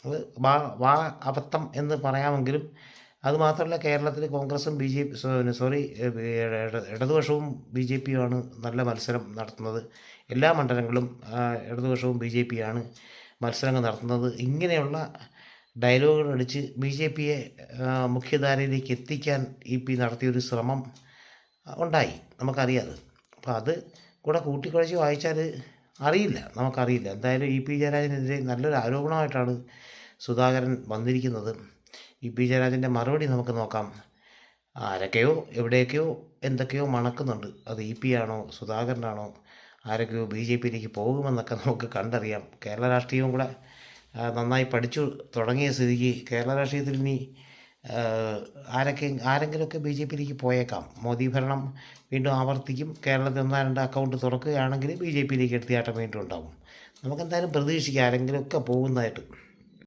അത് വാ അബദ്ധം എന്ന് പറയാമെങ്കിലും അതുമാത്രമല്ല, കേരളത്തിൽ കോൺഗ്രസും ഇടതുപക്ഷവും ബി ജെ പിയുമാണ് നല്ല മത്സരം നടത്തുന്നത്. എല്ലാ മണ്ഡലങ്ങളും ഇടതുപക്ഷവും ബി ജെ പിയാണ് മത്സരങ്ങൾ നടത്തുന്നത്. ഇങ്ങനെയുള്ള ഡയലോഗുകൾ അടിച്ച് ബി ജെ പിയെ മുഖ്യധാരയിലേക്ക് എത്തിക്കാൻ നടത്തിയൊരു ശ്രമം ഉണ്ടായി, നമുക്കറിയാം. അപ്പോൾ അത് കൂടെ കൂട്ടിക്കുഴച്ച് വായിച്ചാൽ നമുക്കറിയില്ല. എന്തായാലും ജയരാജനെതിരെ നല്ലൊരു ആരോപണമായിട്ടാണ് സുധാകരൻ വന്നിരിക്കുന്നത്. ജയരാജൻ്റെ മറുപടി നമുക്ക് നോക്കാം. ആരൊക്കെയോ എവിടെയൊക്കെയോ എന്തൊക്കെയോ മണക്കുന്നുണ്ട്. അത് ആണോ സുധാകരനാണോ, ആരൊക്കെയോ ബി ജെ പിയിലേക്ക് പോകുമെന്നൊക്കെ നമുക്ക് കണ്ടറിയാം. കേരള രാഷ്ട്രീയവും കൂടെ നന്നായി പഠിച്ചു തുടങ്ങിയ സ്ഥിതിക്ക് കേരള രാഷ്ട്രീയത്തിൽ ഇനി ആരെങ്കിലുമൊക്കെ ബി ജെ പിയിലേക്ക് പോയേക്കാം. മോദി ഭരണം വീണ്ടും ആവർത്തിക്കും. കേരളത്തിൽ 1-2 അക്കൗണ്ട് തുറക്കുകയാണെങ്കിൽ ബി ജെ പിയിലേക്ക് എടുത്തിയാട്ടം വീണ്ടും ഉണ്ടാകും. നമുക്കെന്തായാലും പ്രതീക്ഷിക്കാം ആരെങ്കിലുമൊക്കെ പോകുന്നതായിട്ട്.